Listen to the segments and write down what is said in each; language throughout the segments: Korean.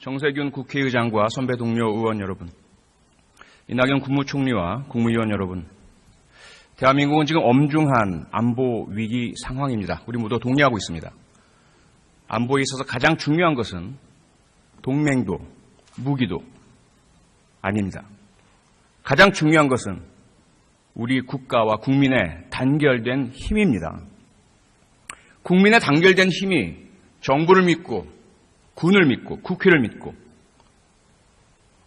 정세균 국회의장과 선배 동료 의원 여러분, 이낙연 국무총리와 국무위원 여러분, 대한민국은 지금 엄중한 안보 위기 상황입니다. 우리 모두 동의하고 있습니다. 안보에 있어서 가장 중요한 것은 동맹도 무기도 아닙니다. 가장 중요한 것은 우리 국가와 국민의 단결된 힘입니다. 국민의 단결된 힘이 정부를 믿고 군을 믿고 국회를 믿고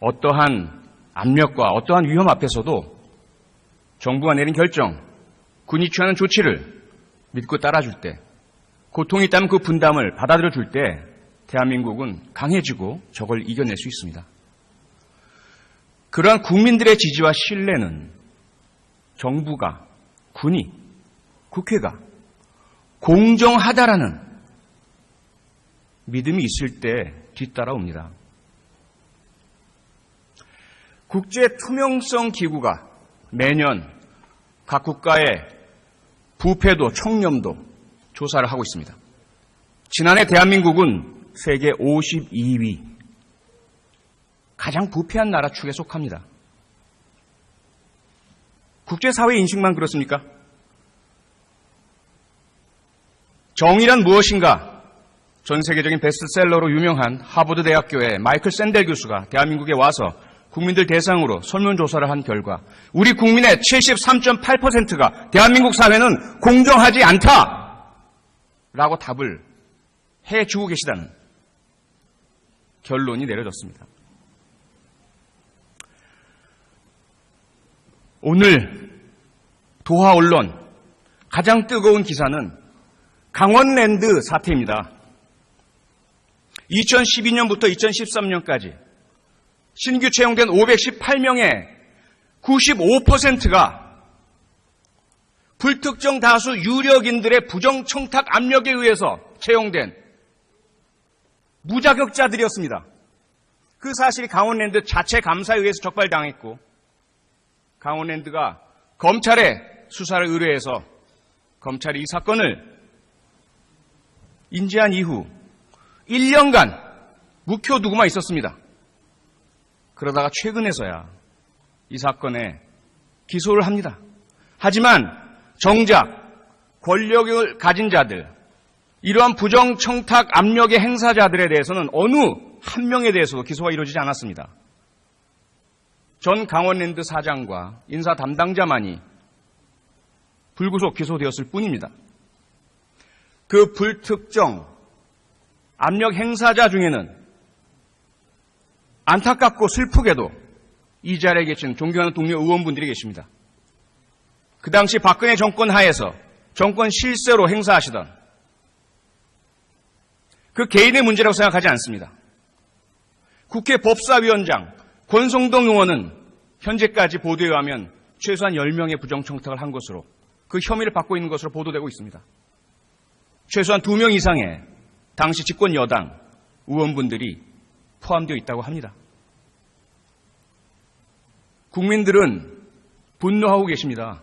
어떠한 압력과 어떠한 위험 앞에서도 정부가 내린 결정, 군이 취하는 조치를 믿고 따라줄 때, 고통이 있다면 그 분담을 받아들여줄 때 대한민국은 강해지고 적을 이겨낼 수 있습니다. 그러한 국민들의 지지와 신뢰는 정부가, 군이, 국회가 공정하다라는 믿음이 있을 때 뒤따라옵니다. 국제 투명성 기구가 매년 각 국가의 부패도 청렴도 조사를 하고 있습니다. 지난해 대한민국은 세계 52위 가장 부패한 나라 축에 속합니다. 국제사회 인식만 그렇습니까? 정의란 무엇인가? 전 세계적인 베스트셀러로 유명한 하버드 대학교의 마이클 샌델 교수가 대한민국에 와서 국민들 대상으로 설문조사를 한 결과 우리 국민의 73.8%가 대한민국 사회는 공정하지 않다라고 답을 해주고 계시다는 결론이 내려졌습니다. 오늘 도하 언론 가장 뜨거운 기사는 강원랜드 사태입니다. 2012년부터 2013년까지 신규 채용된 518명의 95%가 불특정 다수 유력인들의 부정청탁 압력에 의해서 채용된 무자격자들이었습니다. 그 사실이 강원랜드 자체 감사에 의해서 적발당했고 강원랜드가 검찰에 수사를 의뢰해서 검찰이 이 사건을 인지한 이후 1년간 묵혀두고만 있었습니다. 그러다가 최근에서야 이 사건에 기소를 합니다. 하지만 정작 권력을 가진 자들, 이러한 부정청탁 압력의 행사자들에 대해서는 어느 한 명에 대해서도 기소가 이루어지지 않았습니다. 전 강원랜드 사장과 인사 담당자만이 불구속 기소되었을 뿐입니다. 그 불특정 압력 행사자 중에는 안타깝고 슬프게도 이 자리에 계신 존경하는 동료 의원분들이 계십니다. 그 당시 박근혜 정권 하에서 정권 실세로 행사하시던 그 개인의 문제라고 생각하지 않습니다. 국회 법사위원장 권성동 의원은 현재까지 보도에 의하면 최소한 10명의 부정청탁을 한 것으로 그 혐의를 받고 있는 것으로 보도되고 있습니다. 최소한 2명 이상의 당시 집권 여당 의원분들이 포함되어 있다고 합니다. 국민들은 분노하고 계십니다.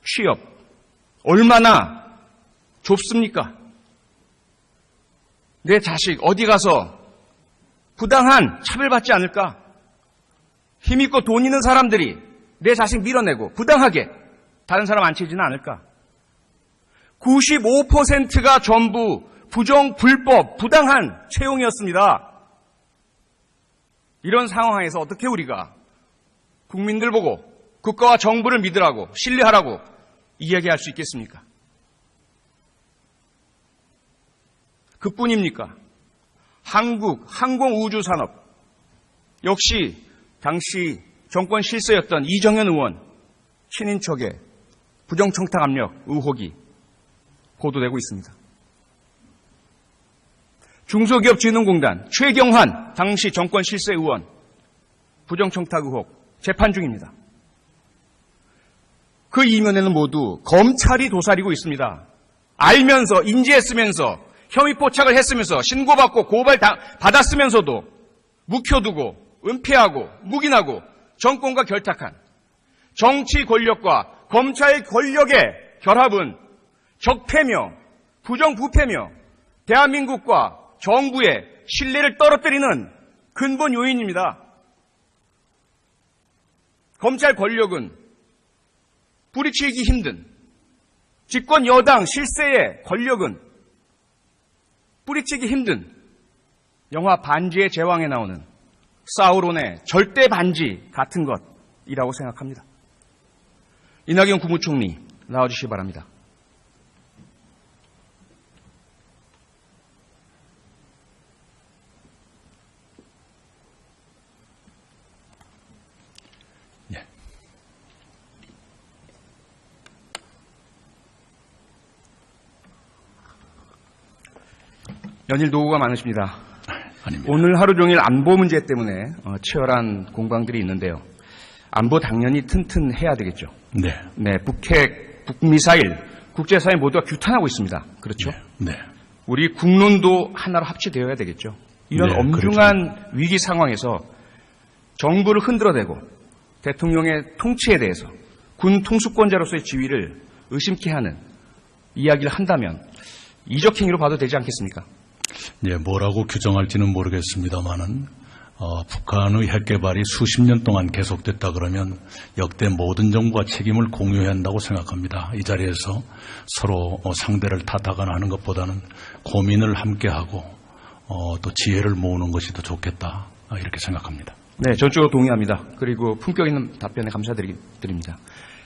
취업, 얼마나 좁습니까? 내 자식 어디 가서 부당한 차별받지 않을까? 힘있고 돈 있는 사람들이 내 자식 밀어내고 부당하게 다른 사람 앉히지는 않을까? 95%가 전부 부정, 불법, 부당한 채용이었습니다. 이런 상황에서 어떻게 우리가 국민들 보고 국가와 정부를 믿으라고, 신뢰하라고 이야기할 수 있겠습니까? 그뿐입니까? 한국 항공우주산업 역시 당시 정권 실세였던 이정현 의원 친인척의 부정청탁 압력 의혹이 보도되고 있습니다. 중소기업진흥공단 최경환 당시 정권 실세 의원 부정청탁 의혹 재판 중입니다. 그 이면에는 모두 검찰이 도사리고 있습니다. 알면서 인지했으면서 혐의 포착을 했으면서 신고받고 고발 받았으면서도 묵혀두고 은폐하고 묵인하고 정권과 결탁한 정치 권력과 검찰 권력의 결합은 적폐며 부정부패며 대한민국과 정부의 신뢰를 떨어뜨리는 근본 요인입니다. 검찰 권력은 뿌리치기 힘든 집권 여당 실세의 권력은 뿌리치기 힘든 영화 반지의 제왕에 나오는 사우론의 절대 반지 같은 것이라고 생각합니다. 이낙연 국무총리 나와주시기 바랍니다. 연일 노고가 많으십니다. 아닙니다. 오늘 하루 종일 안보 문제 때문에 치열한 공방들이 있는데요. 안보 당연히 튼튼해야 되겠죠. 네. 네, 북핵, 북미사일, 국제사회 모두가 규탄하고 있습니다. 그렇죠? 네. 우리 국론도 하나로 합치되어야 되겠죠. 이런 네, 엄중한 그렇죠. 위기 상황에서 정부를 흔들어대고 대통령의 통치에 대해서 군 통수권자로서의 지위를 의심케 하는 이야기를 한다면 이적 행위로 봐도 되지 않겠습니까? 네, 뭐라고 규정할지는 모르겠습니다만은 북한의 핵 개발이 수십 년 동안 계속됐다 그러면 역대 모든 정부가 책임을 공유해야 한다고 생각합니다. 이 자리에서 서로 상대를 탓하거나 하는 것보다는 고민을 함께하고 또 지혜를 모으는 것이 더 좋겠다 이렇게 생각합니다. 네, 전적으로 동의합니다. 그리고 품격 있는 답변에 감사드립니다.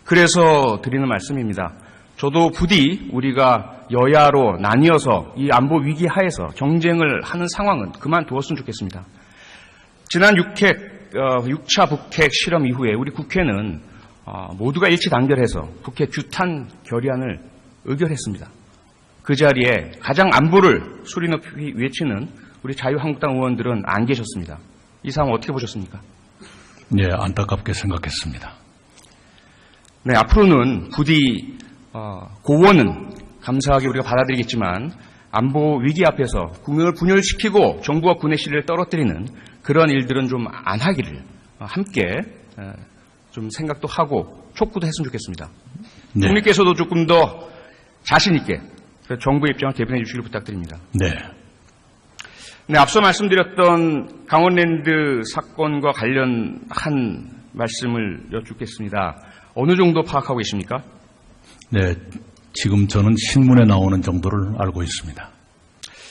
그래서 드리는 말씀입니다. 저도 부디 우리가 여야로 나뉘어서 이 안보 위기 하에서 경쟁을 하는 상황은 그만두었으면 좋겠습니다. 지난 6차 북핵 실험 이후에 우리 국회는 모두가 일치 단결해서 북핵 규탄 결의안을 의결했습니다. 그 자리에 가장 안보를 소리 높이 외치는 우리 자유한국당 의원들은 안 계셨습니다. 이 상황 어떻게 보셨습니까? 네, 안타깝게 생각했습니다. 네, 앞으로는 부디 고원은 감사하게 우리가 받아들이겠지만 안보 위기 앞에서 국민을 분열시키고 정부와 군의 신뢰를 떨어뜨리는 그런 일들은 좀 안 하기를 함께 좀 생각도 하고 촉구도 했으면 좋겠습니다. 네. 총리께서도 조금 더 자신 있게 정부의 입장을 대변해 주시길 부탁드립니다. 네. 네, 앞서 말씀드렸던 강원랜드 사건과 관련한 말씀을 여쭙겠습니다. 어느 정도 파악하고 계십니까? 네, 지금 저는 신문에 나오는 정도를 알고 있습니다.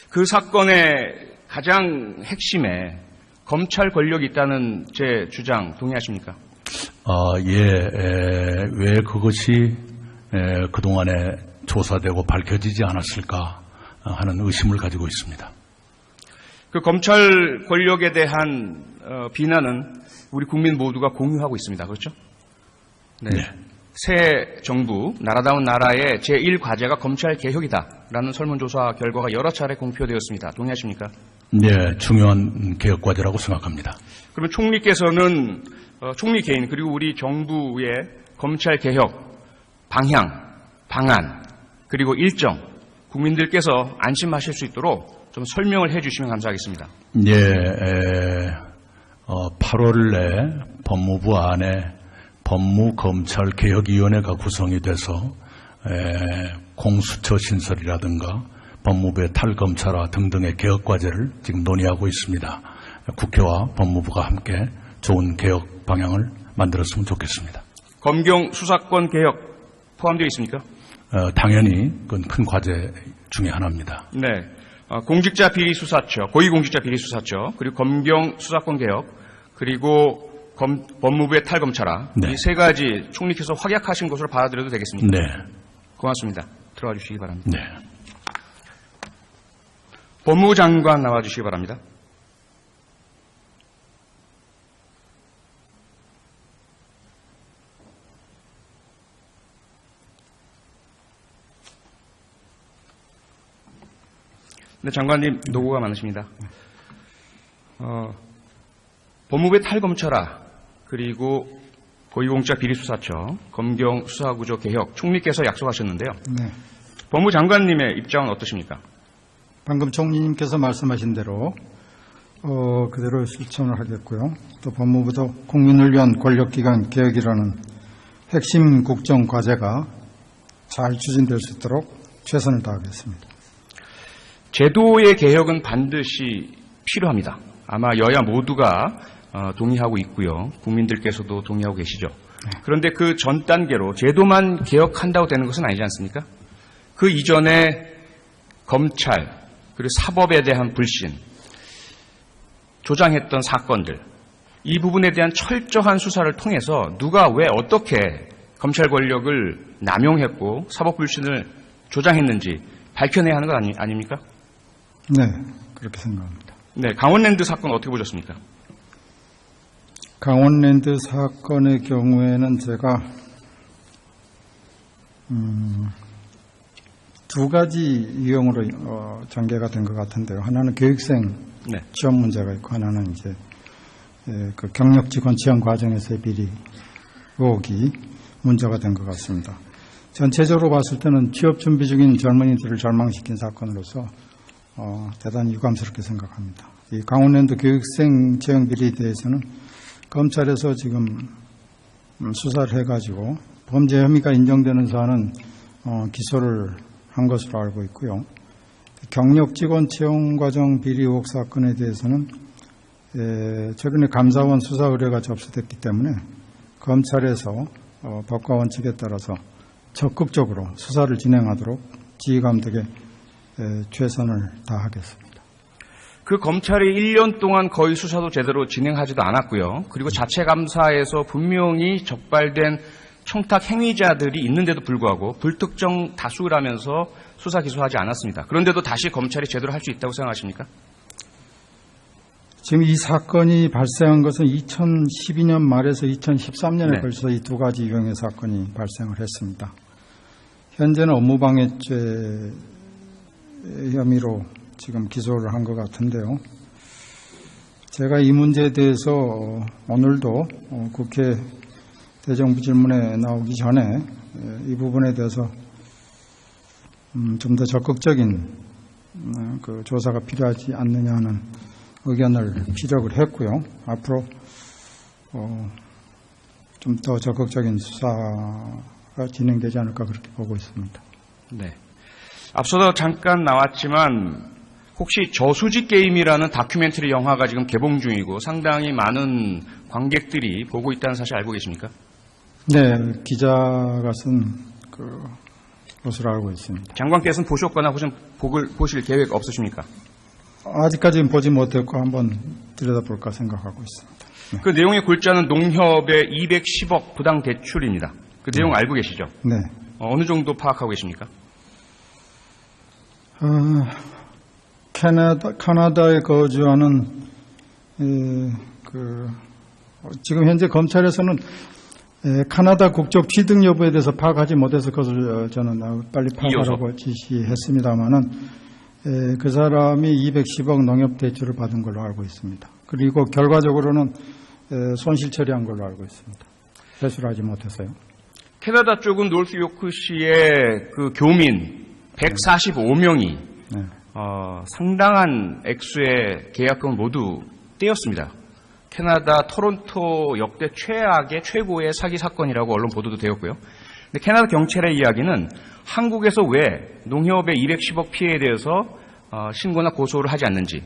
그 사건의 가장 핵심에 검찰 권력이 있다는 제 주장 동의하십니까? 왜 그것이 그동안에 조사되고 밝혀지지 않았을까 하는 의심을 가지고 있습니다. 그 검찰 권력에 대한 비난은 우리 국민 모두가 공유하고 있습니다. 그렇죠? 네. 네. 새 정부, 나라다운 나라의 제1과제가 검찰 개혁이다라는 설문조사 결과가 여러 차례 공표되었습니다. 동의하십니까? 네, 중요한 개혁 과제라고 생각합니다. 그러면 총리께서는 총리 개인 그리고 우리 정부의 검찰 개혁 방향, 방안 그리고 일정 국민들께서 안심하실 수 있도록 좀 설명을 해주시면 감사하겠습니다. 네, 8월 내 법무부 안에 법무검찰개혁위원회가 구성이 돼서 공수처 신설이라든가 법무부의 탈검찰화 등등의 개혁 과제를 지금 논의하고 있습니다. 국회와 법무부가 함께 좋은 개혁 방향을 만들었으면 좋겠습니다. 검경 수사권 개혁 포함되어 있습니까? 당연히 그건 큰 과제 중에 하나입니다. 네, 공직자 비리 수사처, 고위공직자 비리 수사처, 그리고 검경 수사권 개혁, 그리고 법무부의 탈검찰화 네. 이 세 가지 총리께서 확약하신 것으로 받아들여도 되겠습니까? 네. 고맙습니다. 들어와 주시기 바랍니다. 네. 법무부 장관 나와 주시기 바랍니다. 네, 장관님 노고가 많으십니다. 법무부의 탈검찰화 그리고 고위공직자 비리수사처, 검경 수사구조 개혁 총리께서 약속하셨는데요. 네. 법무부 장관님의 입장은 어떠십니까? 방금 총리님께서 말씀하신 대로 그대로 실천을 하겠고요. 또 법무부도 국민을 위한 권력기관 개혁이라는 핵심 국정 과제가 잘 추진될 수 있도록 최선을 다하겠습니다. 제도의 개혁은 반드시 필요합니다. 아마 여야 모두가 동의하고 있고요. 국민들께서도 동의하고 계시죠. 그런데 그 전 단계로 제도만 개혁한다고 되는 것은 아니지 않습니까? 그 이전에 검찰 그리고 사법에 대한 불신, 조장했던 사건들, 이 부분에 대한 철저한 수사를 통해서 누가 왜 어떻게 검찰 권력을 남용했고 사법 불신을 조장했는지 밝혀내야 하는 것 아닙니까? 네, 그렇게 생각합니다. 네, 강원랜드 사건 어떻게 보셨습니까? 강원랜드 사건의 경우에는 제가 두 가지 유형으로 전개가 된 것 같은데요. 하나는 교육생 네. 취업 문제가 있고, 하나는 이제 그 경력 직원 지원 과정에서의 비리 의혹이 문제가 된 것 같습니다. 전체적으로 봤을 때는 취업 준비 중인 젊은이들을 절망시킨 사건으로서 대단히 유감스럽게 생각합니다. 이 강원랜드 교육생 채용 비리에 대해서는 검찰에서 지금 수사를 해가지고 범죄 혐의가 인정되는 사안은 기소를 한 것으로 알고 있고요. 경력 직원 채용 과정 비리 의혹 사건에 대해서는 최근에 감사원 수사 의뢰가 접수됐기 때문에 검찰에서 법과 원칙에 따라서 적극적으로 수사를 진행하도록 지휘감독에 최선을 다하겠습니다. 그 검찰이 1년 동안 거의 수사도 제대로 진행하지도 않았고요. 그리고 자체 감사에서 분명히 적발된 청탁 행위자들이 있는데도 불구하고 불특정 다수라면서 수사 기소하지 않았습니다. 그런데도 다시 검찰이 제대로 할 수 있다고 생각하십니까? 지금 이 사건이 발생한 것은 2012년 말에서 2013년에 네. 걸쳐서 이 두 가지 유형의 사건이 발생을 했습니다. 현재는 업무방해죄 혐의로 지금 기소를 한 것 같은데요. 제가 이 문제에 대해서 오늘도 국회 대정부 질문에 나오기 전에 이 부분에 대해서 좀 더 적극적인 그 조사가 필요하지 않느냐 하는 의견을 피력을 했고요. 앞으로 좀 더 적극적인 수사가 진행되지 않을까 그렇게 보고 있습니다. 네. 앞서도 잠깐 나왔지만 혹시 저수지 게임이라는 다큐멘터리 영화가 지금 개봉 중이고 상당히 많은 관객들이 보고 있다는 사실 알고 계십니까? 네, 기자가 쓴 것으로 알고 있습니다. 장관께서는 보셨거나 혹시 보실 계획 없으십니까? 아직까지는 보지 못했고 한번 들여다볼까 생각하고 있습니다. 네. 그 내용의 골자는 농협의 210억 부당 대출입니다. 그 내용 알고 계시죠? 네. 어느 정도 파악하고 계십니까? 캐나다에 거주하는 지금 현재 검찰에서는 카나다 국적 취득 여부에 대해서 파악하지 못해서 그것을 저는 빨리 파악하라고 지시했습니다마는 그 사람이 210억 농협 대출을 받은 걸로 알고 있습니다. 그리고 결과적으로는 손실 처리한 걸로 알고 있습니다. 회수를 하지 못해서요. 캐나다 쪽은 노스 요크시의 그 교민 145명이 네. 상당한 액수의 계약금을 모두 떼었습니다. 캐나다 토론토 역대 최고의 사기 사건이라고 언론 보도도 되었고요. 근데 캐나다 경찰의 이야기는 한국에서 왜 농협의 210억 피해에 대해서 신고나 고소를 하지 않는지,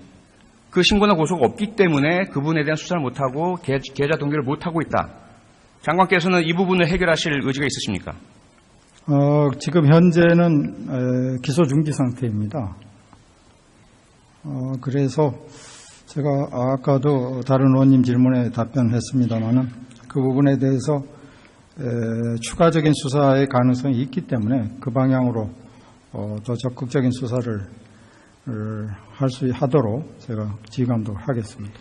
그 신고나 고소가 없기 때문에 그분에 대한 수사를 못하고 계좌 동결을 못하고 있다. 장관께서는 이 부분을 해결하실 의지가 있으십니까? 지금 현재는 기소 중지 상태입니다. 그래서 제가 아까도 다른 의원님 질문에 답변했습니다마는 그 부분에 대해서 추가적인 수사의 가능성이 있기 때문에 그 방향으로 더 적극적인 수사를 하도록 제가 지휘감독을 하겠습니다.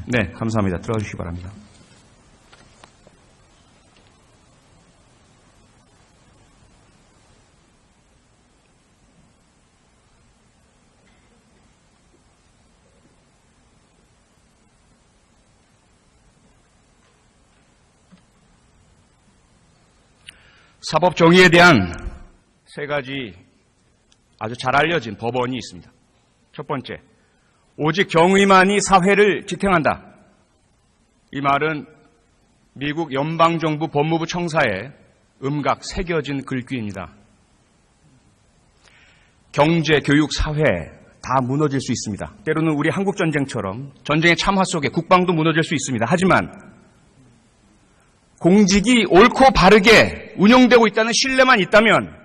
네, 감사합니다. 들어가 주시기 바랍니다. 사법 정의에 대한 세 가지 아주 잘 알려진 법원이 있습니다. 첫 번째, 오직 정의만이 사회를 지탱한다. 이 말은 미국 연방정부 법무부 청사에 음각 새겨진 글귀입니다. 경제, 교육, 사회 다 무너질 수 있습니다. 때로는 우리 한국전쟁처럼 전쟁의 참화 속에 국방도 무너질 수 있습니다. 하지만 공직이 옳고 바르게 운영되고 있다는 신뢰만 있다면,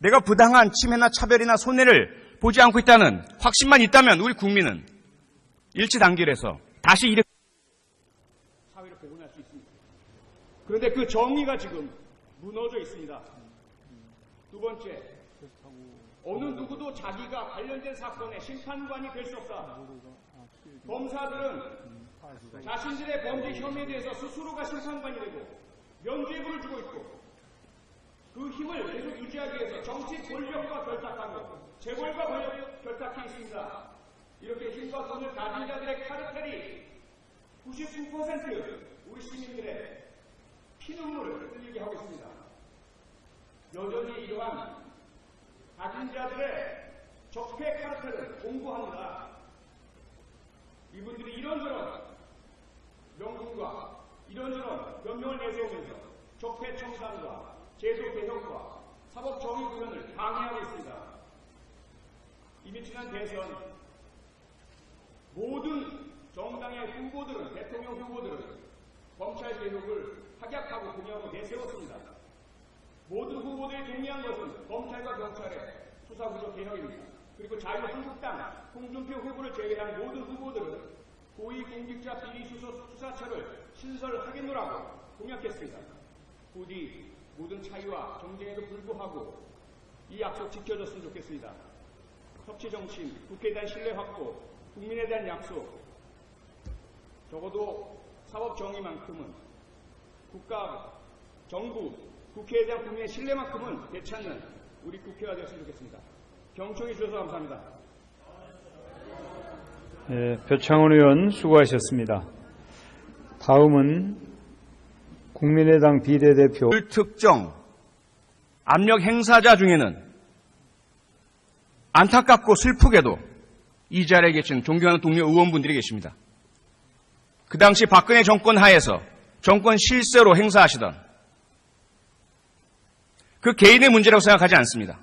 내가 부당한 침해나 차별이나 손해를 보지 않고 있다는 확신만 있다면 우리 국민은 일치단결해서 다시 이렇게 사회를 복원할 수 있습니다. 그런데 그 정의가 지금 무너져 있습니다. 두 번째, 어느 누구도 자기가 관련된 사건의 심판관이 될 수 없다. 검사들은 자신들의 범죄 혐의에 대해서 스스로가 심판관이 되고 면죄부를 주고 있고, 그 힘을 계속 유지하기 위해서 정치 권력과 결탁하고 재벌과 결탁해 있습니다. 이렇게 힘과 돈을 가진 자들의 카르텔이 99% 우리 시민들의 피눈물을 흘리게 하고 있습니다. 여전히 이러한 가진 자들의 적폐 카르텔을 공고합니다. 이분들이 이런저런 명분과 이런저런 변명을 내세우면서 적폐 청산과 제도 개혁과 사법 정의 구현을 방해하고 있습니다. 이미 지난 대선 모든 정당의 후보들은, 대통령 후보들은 검찰 개혁을 확약하고 공약으로 내세웠습니다. 모든 후보들이 동의한 것은 검찰과 경찰의 수사구조 개혁입니다. 그리고 자유한국당 홍준표 후보를 제외한 모든 후보들은 고위공직자 비리수사처를 신설하겠노라고 공약했습니다. 부디 모든 차이와 정쟁에도 불구하고 이 약속 지켜줬으면 좋겠습니다. 협치정신, 국회에 대한 신뢰 확보, 국민에 대한 약속, 적어도 사법정의만큼은 국가, 정부, 국회에 대한 국민의 신뢰만큼은 되찾는 우리 국회가 되었으면 좋겠습니다. 경청해 주셔서 감사합니다. 네, 표창원 의원 수고하셨습니다. 다음은 국민의당 비례대표 불특정 압력 행사자 중에는 안타깝고 슬프게도 이 자리에 계신 존경하는 동료 의원분들이 계십니다. 그 당시 박근혜 정권 하에서 정권 실세로 행사하시던 그 개인의 문제라고 생각하지 않습니다.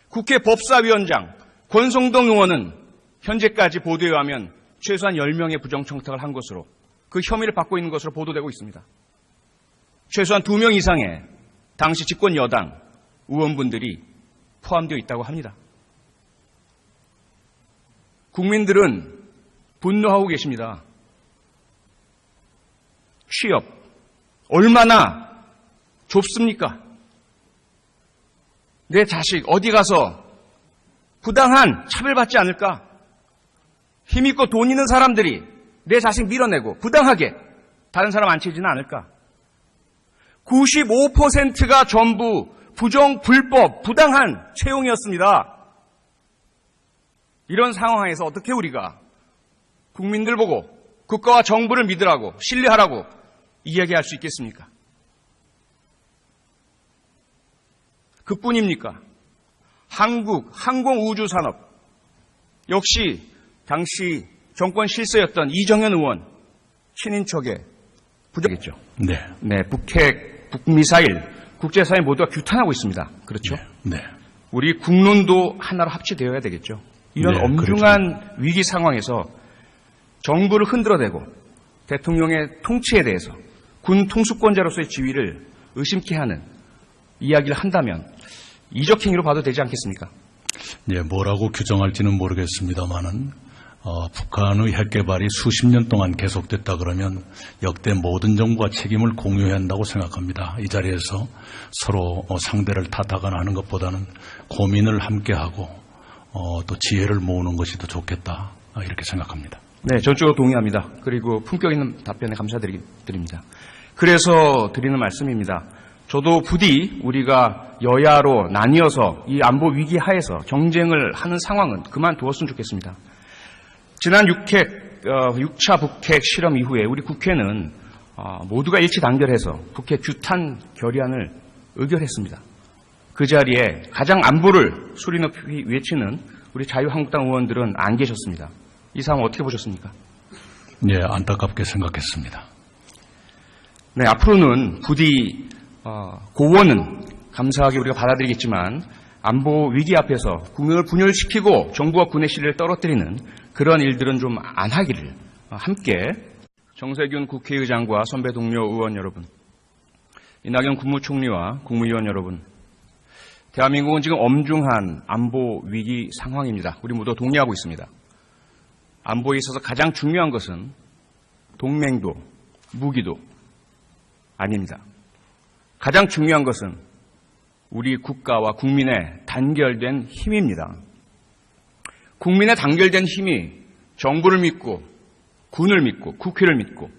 국회 법사위원장 권성동 의원은 현재까지 보도에 의하면 최소한 10명의 부정청탁을 한 것으로, 그 혐의를 받고 있는 것으로 보도되고 있습니다. 최소한 2명 이상의 당시 집권 여당 의원분들이 포함되어 있다고 합니다. 국민들은 분노하고 계십니다. 취업, 얼마나 좁습니까? 내 자식 어디 가서 부당한 차별받지 않을까? 힘있고 돈 있는 사람들이 내 자식 밀어내고 부당하게 다른 사람 앉히지는 않을까? 95%가 전부 부정, 불법, 부당한 채용이었습니다. 이런 상황에서 어떻게 우리가 국민들 보고 국가와 정부를 믿으라고, 신뢰하라고 이야기할 수 있겠습니까? 그뿐입니까? 한국 항공우주산업 역시 당시 정권 실세였던 이정현 의원 친인척의 부적이겠죠. 네. 북핵, 북미사일, 국제사회 모두가 규탄하고 있습니다. 그렇죠? 네. 우리 국론도 하나로 합치되어야 되겠죠. 이런 네, 엄중한 그렇죠. 위기 상황에서 정부를 흔들어대고 대통령의 통치에 대해서 군 통수권자로서의 지위를 의심케 하는 이야기를 한다면 이적행위로 봐도 되지 않겠습니까? 예, 뭐라고 규정할지는 모르겠습니다만은 북한의 핵 개발이 수십 년 동안 계속됐다 그러면 역대 모든 정부가 책임을 공유해야 한다고 생각합니다. 이 자리에서 서로 상대를 탓하거나 하는 것보다는 고민을 함께하고 또 지혜를 모으는 것이 더 좋겠다, 이렇게 생각합니다. 네, 전적으로 동의합니다. 그리고 품격 있는 답변에 감사드립니다. 그래서 드리는 말씀입니다. 저도 부디 우리가 여야로 나뉘어서 이 안보 위기 하에서 경쟁을 하는 상황은 그만두었으면 좋겠습니다. 지난 6차 북핵 실험 이후에 우리 국회는 모두가 일치 단결해서 북핵 규탄 결의안을 의결했습니다. 그 자리에 가장 안보를 소리 높이 외치는 우리 자유한국당 의원들은 안 계셨습니다. 이 상황 어떻게 보셨습니까? 예, 안타깝게 생각했습니다. 네, 앞으로는 부디 고원은 감사하게 우리가 받아들이겠지만 안보 위기 앞에서 국민을 분열시키고 정부와 군의 신뢰를 떨어뜨리는 그런 일들은 좀 안 하기를 함께 정세균 국회의장과 선배 동료 의원 여러분, 이낙연 국무총리와 국무위원 여러분, 대한민국은 지금 엄중한 안보 위기 상황입니다. 우리 모두 동의하고 있습니다. 안보에 있어서 가장 중요한 것은 동맹도 무기도 아닙니다. 가장 중요한 것은 우리 국가와 국민의 단결된 힘입니다. 국민의 단결된 힘이 정부를 믿고 군을 믿고 국회를 믿고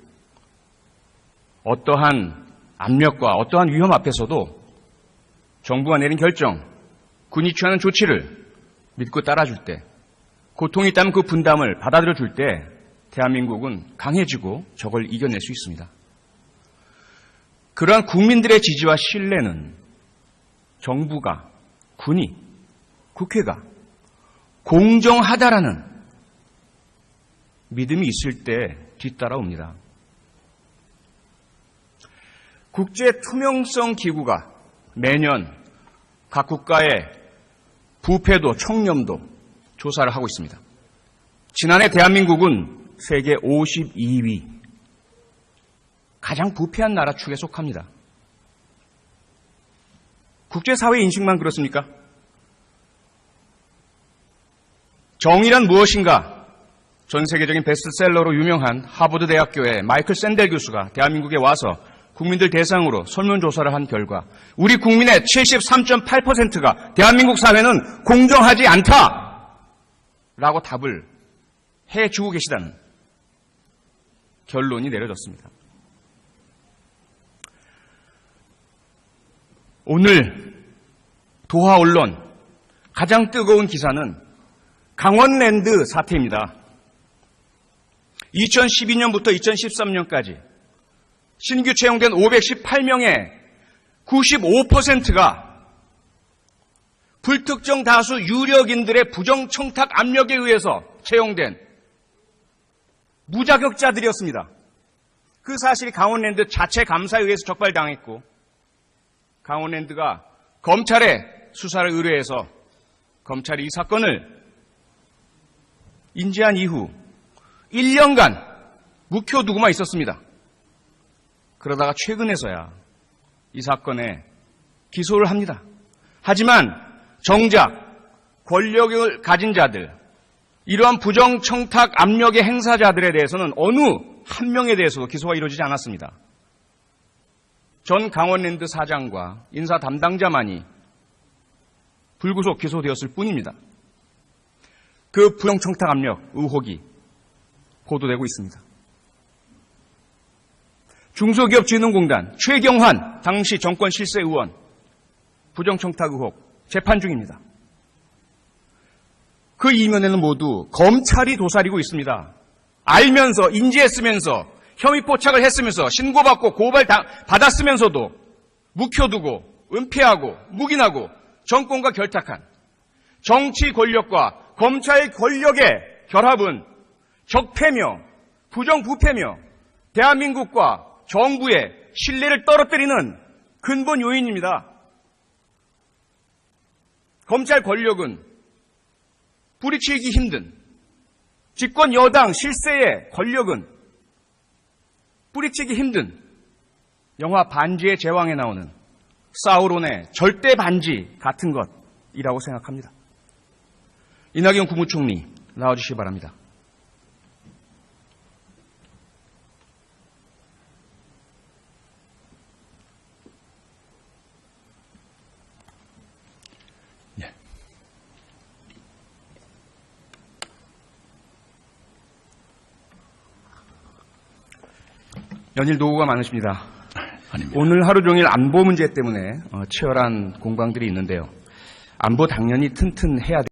어떠한 압력과 어떠한 위험 앞에서도 정부가 내린 결정, 군이 취하는 조치를 믿고 따라줄 때, 고통이 있다면 그 분담을 받아들여 줄 때 대한민국은 강해지고 적을 이겨낼 수 있습니다. 그러한 국민들의 지지와 신뢰는 정부가, 군이, 국회가 공정하다라는 믿음이 있을 때 뒤따라옵니다. 국제 투명성 기구가 매년 각 국가의 부패도 청렴도 조사를 하고 있습니다. 지난해 대한민국은 세계 52위, 가장 부패한 나라 축에 속합니다. 국제사회 인식만 그렇습니까? 정의란 무엇인가? 전 세계적인 베스트셀러로 유명한 하버드 대학교의 마이클 샌델 교수가 대한민국에 와서 국민들 대상으로 설문조사를 한 결과 우리 국민의 73.8%가 대한민국 사회는 공정하지 않다라고 답을 해주고 계시다는 결론이 내려졌습니다. 오늘 도하 언론 가장 뜨거운 기사는 강원랜드 사태입니다. 2012년부터 2013년까지 신규 채용된 518명의 95%가 불특정 다수 유력인들의 부정청탁 압력에 의해서 채용된 무자격자들이었습니다. 그 사실이 강원랜드 자체 감사에 의해서 적발당했고 강원랜드가 검찰에 수사를 의뢰해서 검찰이 이 사건을 인지한 이후 1년간 묵혀두고만 있었습니다. 그러다가 최근에서야 이 사건에 기소를 합니다. 하지만 정작 권력을 가진 자들, 이러한 부정청탁 압력의 행사자들에 대해서는 어느 한 명에 대해서도 기소가 이루어지지 않았습니다. 전 강원랜드 사장과 인사 담당자만이 불구속 기소되었을 뿐입니다. 그 부정청탁 압력 의혹이 보도되고 있습니다. 중소기업진흥공단 최경환 당시 정권 실세 의원 부정청탁 의혹 재판 중입니다. 그 이면에는 모두 검찰이 도사리고 있습니다. 알면서 인지했으면서 혐의 포착을 했으면서 신고받고 고발 받았으면서도 묵혀두고 은폐하고 묵인하고 정권과 결탁한 정치 권력과 검찰 권력의 결합은 적폐며 부정부패며 대한민국과 정부의 신뢰를 떨어뜨리는 근본 요인입니다. 검찰 권력은 뿌리치기 힘든 집권 여당 실세의 권력은 뿌리치기 힘든 영화 반지의 제왕에 나오는 사우론의 절대 반지 같은 것이라고 생각합니다. 이낙연 국무총리 나와주시기 바랍니다. 연일 노고가 많으십니다. 아닙니다. 오늘 하루 종일 안보 문제 때문에 치열한 공방들이 있는데요. 안보 당연히 튼튼해야